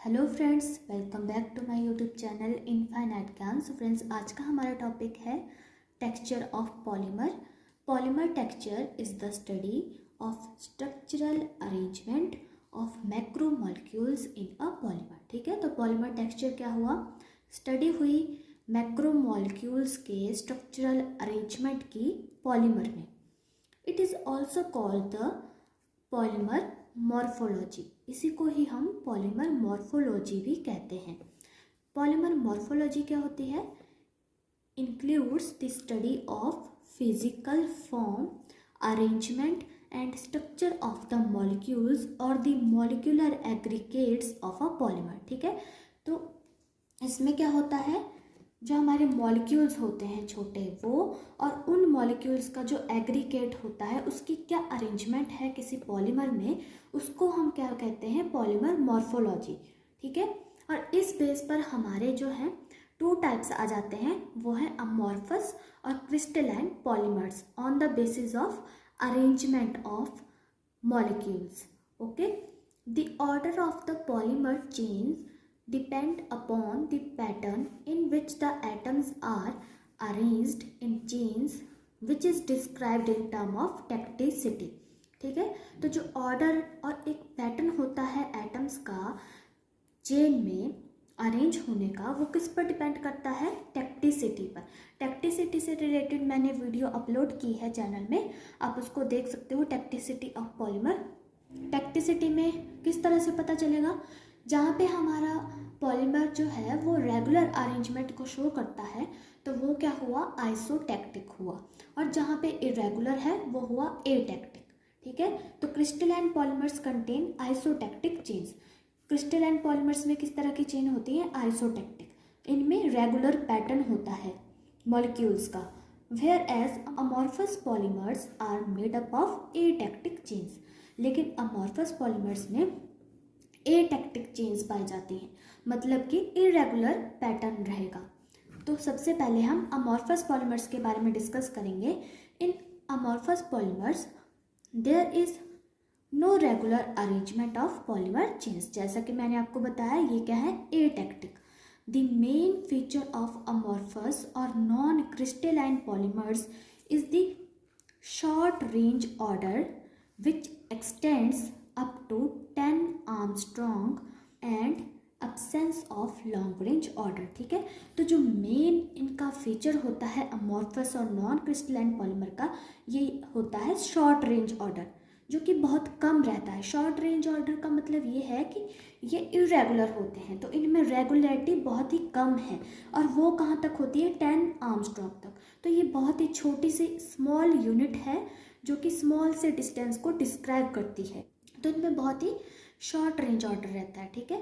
Hello friends, welcome back to my YouTube channel infinite Gyan. So friends, आज का हमारा topic है texture of polymer. Polymer texture is the study of structural arrangement of macromolecules in a polymer. ठीक है, तो polymer texture क्या हुआ? Study हुई मैक्रोमोलेक्यूल्स के स्ट्रक्चरल अरेंजमेंट की पॉलीमर में। It is also called the polymer morphology. इसी को ही हम पॉलीमर मॉर्फोलॉजी भी कहते हैं। पॉलीमर मॉर्फोलॉजी क्या होती है? Includes the study of physical form, arrangement and structure of the molecules और the molecular aggregates of a polymer. ठीक है, तो इसमें क्या होता है, जो हमारे मॉलिक्यूल्स होते हैं छोटे वो, और उन मॉलिक्यूल्स का जो एग्रीगेट होता है उसकी क्या अरेंजमेंट है किसी पॉलीमर में, उसको हम क्या कहते हैं? Polymer morphology. ठीक है, और इस बेस पर हमारे जो हैं टू टाइप्स आ जाते हैं, वो है अमॉर्फस और crystalline polymers on the basis of arrangement of molecules. Okay, the order of the polymer chains depend upon the pattern in which the atoms are arranged in chains, which is described in term of tecticity। ठीक है, तो जो order और एक pattern होता है atoms का chain में अरेंज होने का, वो किस पर डिपेंड करता है? टेक्टिसिटी पर। टेक्टिसिटी से रिलेटेड मैंने वीडियो अपलोड की है चैनल में, आप उसको देख सकते हो। टेक्टिसिटी ऑफ पॉलीमर। टेक्टिसिटी में किस तरह से पता चलेगा? जहाँ पे हमारा पॉलीमर जो है वो रेगुलर अरेंजमेंट को शो करता है तो वो क्या हुआ? आइसोटेक्टिक हुआ, और जहाँ पे इरेगुलर है वो हुआ एटेक्टिक। ठीक है, तो crystalline polymers contain isotactic chains. Crystalline polymers में किस तरह की चेन होती है? आइसोटेक्टिक। इनमें रेगुलर पैटर्न होता है मॉलिक्यूल्स का। Whereas amorphous polymers are made up of atactic chains. लेकिन अमॉर्फस पॉलीमर्स में एटेक्टिक चेन्स पाई जाती हैं, मतलब कि इरेगुलर पैटर्न रहेगा। तो सबसे पहले हम अमॉर्फस पॉलीमर्स के बारे में डिस्कस करेंगे। In amorphous polymers there is no regular arrangement of polymer chains. जैसा कि मैंने आपको बताया, ये क्या है? Atactic. The main feature of amorphous और non crystalline polymers is the short range order which extends up to 10 Armstrong and absence of long range order। ठीक है, तो जो मेन इनका फीचर होता है अमॉर्फस और नॉन क्रिस्टलाइन पॉलीमर का, ये होता है शॉर्ट रेंज ऑर्डर, जो कि बहुत कम रहता है। शॉर्ट रेंज ऑर्डर का मतलब ये है कि ये इरेगुलर होते हैं, तो इनमें रेगुलरिटी बहुत ही कम है, और वो कहाँ तक होती है? 10 आर्मस्ट्रॉन्ग तक। तो ये बहुत ही छोटी सी स्मॉल यूनिट है जो कि स्मॉल से डिस्टेंस को डिस्क्राइब करती है, तो इनमें बहुत ही शॉर्ट रेंज ऑर्डर रहता है। ठीक है,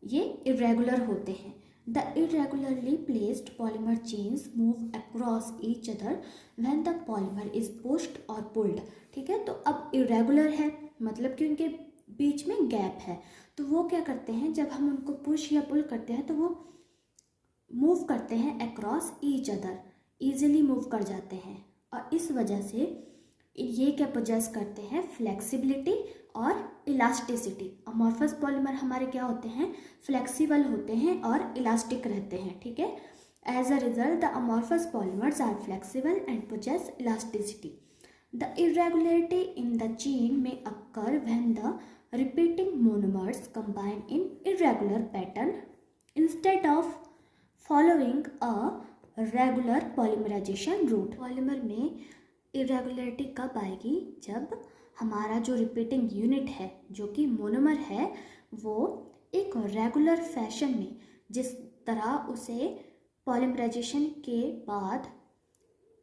ये इरेगुलर होते हैं। The irregularly placed polymer chains move across each other when the polymer is pushed और पुल्ड। ठीक है, तो अब इरेगुलर है मतलब कि उनके बीच में गैप है, तो वो क्या करते हैं, जब हम उनको पुश या पुल करते हैं तो वो मूव करते हैं across each other, easily move कर जाते हैं, और इस वजह से ये क्या पोजेस करते हैं? फ्लेक्सिबिलिटी और इलास्टिसिटी। अमॉर्फस पॉलीमर हमारे क्या होते हैं? फ्लेक्सिबल होते हैं और इलास्टिक रहते हैं। ठीक है, as a result the amorphous polymers are flexible and possess elasticity. The irregularity in the chain may occur when the repeating monomers combine in irregular pattern instead of following a regular polymerisation route. Polymer में irregularity कब आएगी? जब हमारा जो repeating unit है, जो कि monomer है, वो एक रेगुलर फैशन में, जिस तरह उसे पॉलीमराइजेशन के बाद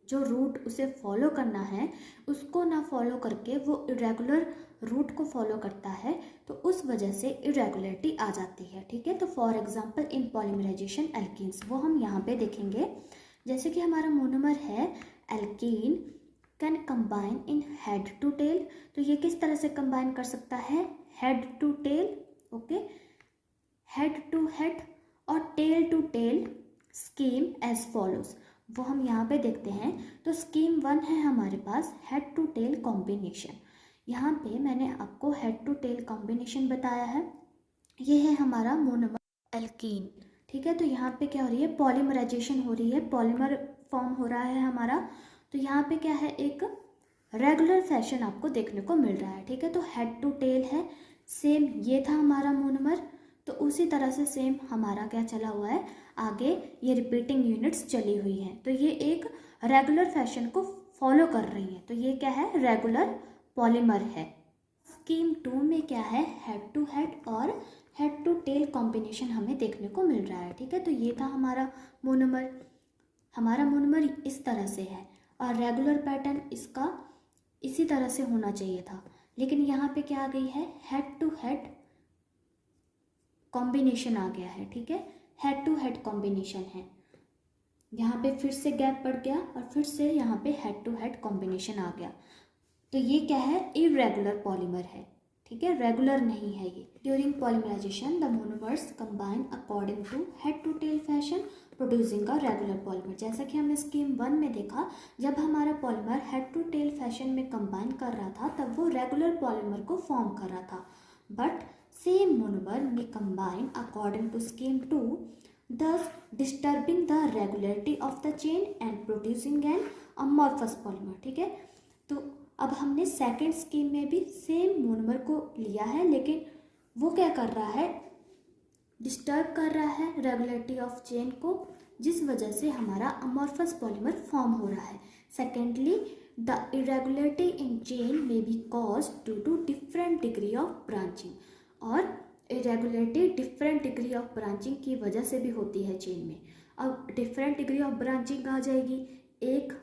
जो रूट उसे फॉलो करना है उसको ना फॉलो करके वो इरेगुलर रूट को फॉलो करता है, तो उस वजह से इरेगुलरिटी आ जाती है। ठीक है, तो for example in polymerization alkenes, वो हम यहाँ पे देखेंगे। जैसे कि हमारा मोनोमर है alkene can combine in head to tail, तो ये किस तरह से कंबाइन कर सकता है? Head to tail. Okay, head to head और tail to tail scheme as follows, वो हम यहाँ पे देखते हैं। तो स्कीम 1 है हमारे पास हेड टू टेल कॉम्बिनेशन। यहाँ पे मैंने आपको हेड टू टेल कॉम्बिनेशन बताया है। ये है हमारा मोनोमर एल्कीन। ठीक है, तो यहाँ पे क्या हो रही है, पॉलीमराइजेशन हो रही है, पॉलीमर फॉर्म हो रहा है हमारा। तो यहाँ पे क्या है, एक रेगुलर फैशन आपको देखने को मिल रहा है। ठीक है, तो हेड टू टेल है सेम, ये था हमारा मोनोमर। तो उसी तरह से सेम हमारा क्या चला हुआ है आगे, ये रिपीटिंग यूनिट्स चली हुई हैं। तो ये एक रेगुलर फैशन को फॉलो कर रही है। तो ये क्या है, रेगुलर पॉलीमर है। स्कीम 2 में क्या है, हेड टू हेड और हेड टू टेल कॉम्बिनेशन हमें देखने को मिल रहा है। ठीक है, तो ये था मोनोमर हमारा मोनोमर इस तरह से है, और रेगुलर पैटर्न इसका इसी तरह से होना चाहिए था। लेकिन यहाँ पे क्या आ गई है, हेड टू हेड कॉम्बिनेशन आ गया है। ठीक है, हेड टू हेड कॉम्बिनेशन है, यहाँ पे फिर से गैप पड़ गया और फिर से यहाँ पे हेड टू हेड कॉम्बिनेशन आ गया। तो ये क्या है, इरेगुलर पॉलीमर है। ठीक है, रेगुलर नहीं है ये। During polymerization the monomers combine according to head to tail fashion producing a regular polymer. जैसा कि हमने स्कीम 1 में देखा, जब हमारा polymer head to tail fashion में कंबाइन कर रहा था तब वो रेगुलर पॉलीमर को फॉर्म कर रहा था। बट सेम मोनोमर में combine according to scheme 2 thus disturbing the regularity of the chain and producing an amorphous polymer। ठीक है, तो अब हमने सेकेंड स्कीम में भी सेम मोनोमर को लिया है, लेकिन वो क्या कर रहा है, डिस्टर्ब कर रहा है रेगुलरिटी ऑफ चेन को, जिस वजह से हमारा अमॉर्फस पॉलीमर फॉर्म हो रहा है। Secondly the irregularity in chain may be caused due to different degree of branching, और irregularity different degree of branching की वजह से भी होती है चेन में। अब डिफरेंट डिग्री ऑफ ब्रांचिंग आ जाएगी, एक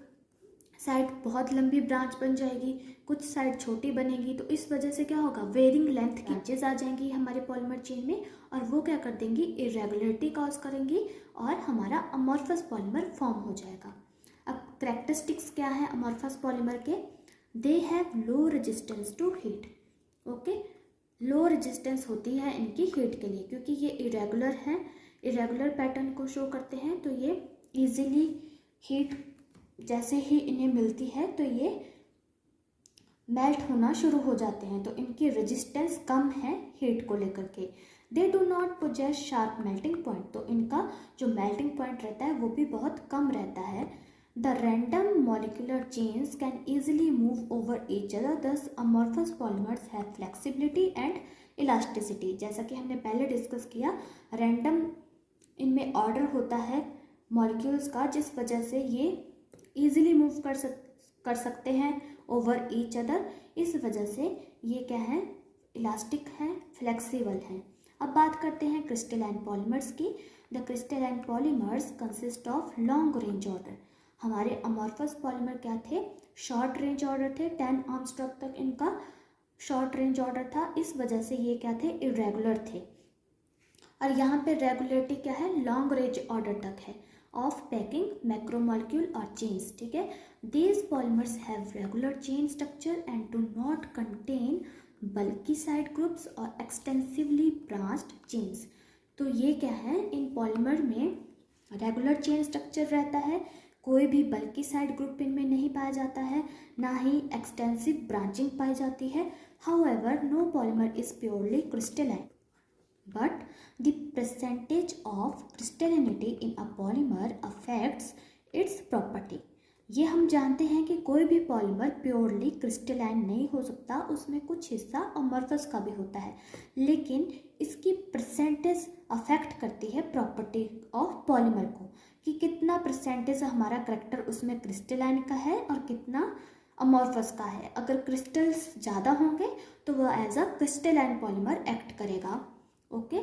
साइड बहुत लंबी ब्रांच बन जाएगी, कुछ साइड छोटी बनेगी, तो इस वजह से क्या होगा, वेरिंग लेंथ की ब्रांचेस आ जाएंगी हमारे पॉलीमर चेन में, और वो क्या कर देंगी, इरेगुलरिटी कॉज करेंगी और हमारा अमॉर्फस पॉलीमर फॉर्म हो जाएगा। अब कैरेक्टरिस्टिक्स क्या है अमॉर्फस पॉलीमर के, they have low resistance to heat. Okay, low resistance होती है इनकी हीट के लिए, क्योंकि ये इरेगुलर हैं, इरेगुलर पैटर्न को शो करते हैं, तो ये इजीली हीट जैसे ही इन्हें मिलती है तो ये मेल्ट होना शुरू हो जाते हैं। तो इनकी रेजिस्टेंस कम है हीट को लेकर के। They do not possess sharp melting point, तो इनका जो मेल्टिंग पॉइंट रहता है वो भी बहुत कम रहता है। The random molecular chains can easily move over each other, thus amorphous polymers have flexibility and elasticity. जैसा कि हमने पहले डिस्कस किया, रैंडम इनमें ऑर्डर होता है मॉलिक्यूल्स का, जिस वजह से ये ईजिली मूव कर सकते हैं ओवर ईच अदर। इस वजह से ये क्या है, इलास्टिक हैं, फ्लेक्सिबल हैं। अब बात करते हैं क्रिस्टलाइन पॉलीमर्स की। The crystalline polymers consist of long range order. हमारे अमॉर्फस पॉलीमर क्या थे, शॉर्ट रेंज ऑर्डर थे, 10 आर्मस्ट्रांग तक इनका शॉर्ट रेंज ऑर्डर था, इस वजह से ये क्या थे, इरेगुलर थे। और यहाँ पे रेगुलरिटी क्या है, लॉन्ग रेंज ऑर्डर तक है ऑफ पैकिंग मैक्रोमोलिक्यूल और चेन्स। ठीक है, these polymers have regular chain structure and do not contain bulky side groups और एक्सटेंसिवली ब्रांच्ड चेन्स। तो ये क्या है, इन पॉलीमर में रेगुलर चेन स्ट्रक्चर रहता है, कोई भी बल्की साइड ग्रुप इनमें नहीं पाया जाता है, ना ही एक्सटेंसिव ब्रांचिंग पाई जाती है। However no polymer is purely crystalline, but the percentage of crystallinity in a polymer affects its property। ये हम जानते हैं कि कोई भी पॉलीमर प्योरली क्रिस्टलाइन नहीं हो सकता, उसमें कुछ हिस्सा अमॉर्फस का भी होता है, लेकिन इसकी परसेंटेज अफेक्ट करती है प्रॉपर्टी ऑफ पॉलीमर को, कि कितना परसेंटेज हमारा करैक्टर उसमें क्रिस्टलाइन का है और कितना अमॉर्फस का है। अगर क्रिस्टल्स ज़्यादा होंगे तो वह as a crystalline polymer act करेगा। Okay,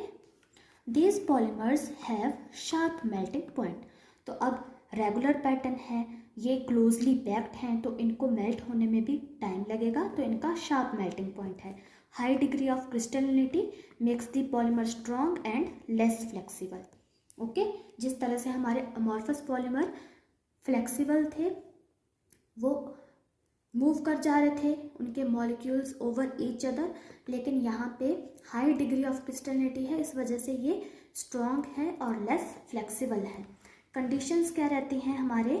these polymers have sharp melting point. तो अब रेगुलर पैटर्न है, ये क्लोजली पैक्ड हैं, तो इनको मेल्ट होने में भी टाइम लगेगा, तो इनका शार्प मेल्टिंग पॉइंट है। High degree of crystallinity makes the polymer strong and less flexible. Okay, जिस तरह से हमारे अमॉर्फस पॉलीमर फ्लेक्सिबल थे, वो मूव कर जा रहे थे उनके मॉलिक्यूल्स ओवर ईच अदर, लेकिन यहाँ पे हाई डिग्री ऑफ क्रिस्टलिनिटी है, इस वजह से ये स्ट्रॉन्ग है और लेस फ्लेक्सिबल है। कंडीशंस क्या रहती हैं हमारे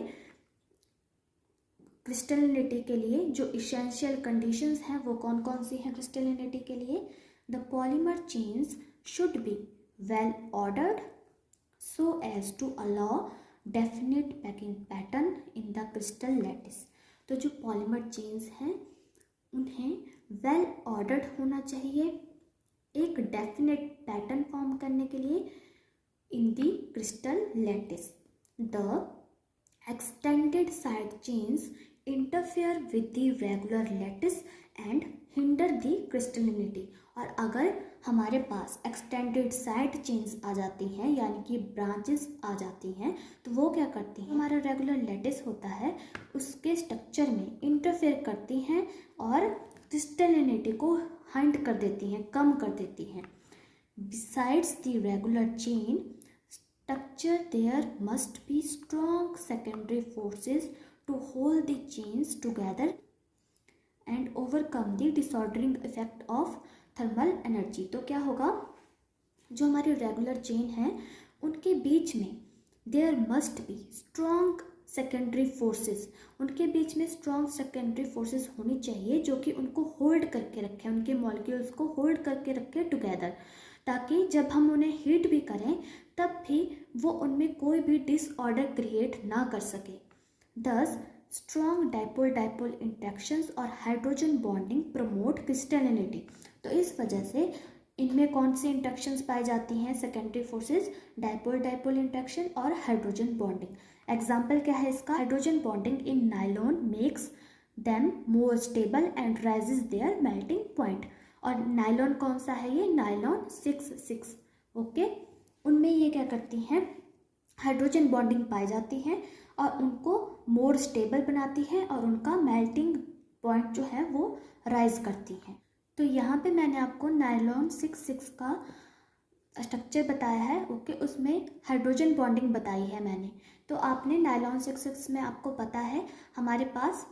क्रिस्टलिनिटी के लिए, जो इसेंशियल कंडीशंस हैं वो कौन कौन सी हैं क्रिस्टलिनिटी के लिए। The polymer chains should be well ordered so as to allow definite packing pattern in the crystal lattice। तो जो पॉलीमर चेन्स हैं उन्हें वेल ऑर्डर्ड होना चाहिए एक डेफिनेट पैटर्न फॉर्म करने के लिए in the crystal lattice. The extended side chains interfere with the regular lattice and hinder the crystallinity. और अगर हमारे पास एक्सटेंडेड साइड चेन्स आ जाती हैं यानी कि ब्रांचेस आ जाती हैं तो वो क्या करती हैं, हमारा रेगुलर लैटिस होता है उसके स्ट्रक्चर में इंटरफेयर करती हैं और क्रिस्टलिनिटी को हाइंड कर देती हैं, कम कर देती हैं। Besides the regular chain structure there must be strong secondary forces to hold the chains together and overcome the disordering effect of thermal energy. तो क्या होगा, जो हमारी रेगुलर चेन है उनके बीच में there must be strong secondary forces, उनके बीच में स्ट्रॉन्ग सेकेंडरी फोर्सेस होनी चाहिए जो कि उनको होल्ड करके रखें, उनके मॉलिक्यूल्स को होल्ड करके रखें टुगेदर, ताकि जब हम उन्हें हीट भी करें तब भी वो उनमें कोई भी डिसऑर्डर क्रिएट ना कर सके। दस स्ट्रॉन्ग डाइपोल डाइपोल इंटरेक्शंस और हाइड्रोजन बॉन्डिंग प्रमोट क्रिस्टलिनिटी। तो इस वजह से इनमें कौन सी इंटरेक्शंस पाई जाती हैं, secondary forces, dipole dipole interaction और हाइड्रोजन बॉन्डिंग। एग्जाम्पल क्या है इसका, hydrogen bonding in nylon makes them more stable and raises their melting point. और नायलॉन कौन सा है, ये नायलॉन 6 ओके, उनमें ये क्या करती हैं, हाइड्रोजन बॉन्डिंग पाई जाती हैं और उनको मोर स्टेबल बनाती है और उनका मेल्टिंग पॉइंट जो है वो राइज करती हैं। तो यहाँ पे मैंने आपको नायलॉन 6 का स्ट्रक्चर बताया है ओके, उसमें हाइड्रोजन बॉन्डिंग बताई है मैंने। तो आपने नायलॉन 6 में आपको पता है हमारे पास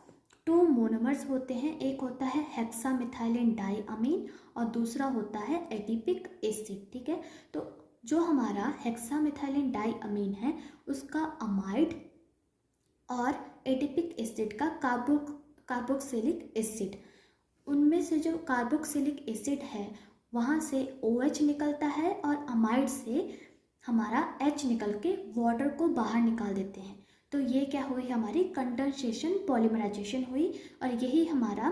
2 मोनोमर्स होते हैं, एक होता है हेक्सामिथाइलिन डाइअमीन और दूसरा होता है एडिपिक एसिड। ठीक है, तो जो हमारा हेक्सामिथाइलिन डाइअमीन है उसका अमाइड और एडिपिक एसिड का कार्बोक्सिलिक एसिड, उनमें से जो कार्बोक्सिलिक एसिड है वहाँ से OH निकलता है और अमाइड से हमारा H निकल के वाटर को बाहर निकाल देते हैं। तो ये क्या हुई, हमारी कंडेंसेशन पॉलीमराइजेशन हुई और यही हमारा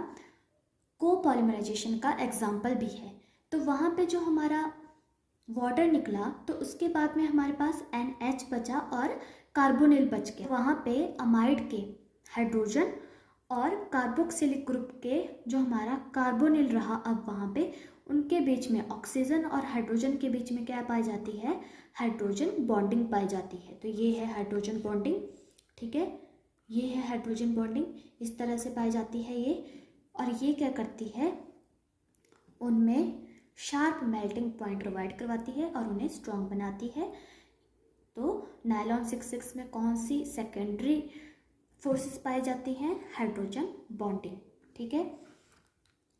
कोपॉलीमराइजेशन का एग्जाम्पल भी है। तो वहाँ पे जो हमारा वाटर निकला तो उसके बाद में हमारे पास NH बचा और कार्बोनिल बच गया। वहाँ पे अमाइड के हाइड्रोजन और कार्बोक्सिलिक ग्रुप के जो हमारा कार्बोनिल रहा, अब वहाँ पे उनके बीच में ऑक्सीजन और हाइड्रोजन के बीच में क्या पाई जाती है, हाइड्रोजन बॉन्डिंग पाई जाती है। तो ये है हाइड्रोजन बॉन्डिंग, ठीक है, ये है हाइड्रोजन बॉन्डिंग, इस तरह से पाई जाती है ये। और ये क्या करती है, उनमें शार्प मेल्टिंग पॉइंट प्रोवाइड करवाती है और उन्हें स्ट्रॉन्ग बनाती है। तो नायलॉन 6 में कौन सी सेकेंडरी फोर्सेस पाई जाती हैं, हाइड्रोजन बॉन्डिंग। ठीक है,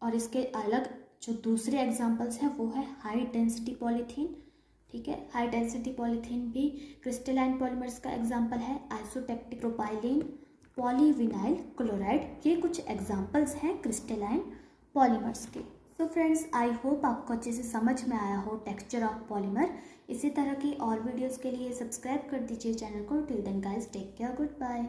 और इसके अलग जो दूसरे एग्जांपल्स हैं वो है हाई डेंसिटी पॉलीथीन। ठीक है, हाई डेंसिटी पॉलीथीन भी क्रिस्टलाइन पॉलीमर्स का एग्जांपल है, आइसोटेट्राप्रोपाइलीन, पॉलीविनाइल क्लोराइड, ये कुछ एग्जांपल्स हैं क्रिस्टलाइन पॉलीमर्स के। सो फ्रेंड्स, आई होप आपको अच्छे से समझ में आया हो टेक्सचर ऑफ पॉलीमर। इसी तरह की और वीडियोस के लिए सब्सक्राइब कर दीजिए चैनल को। Till then guys, take care, good bye.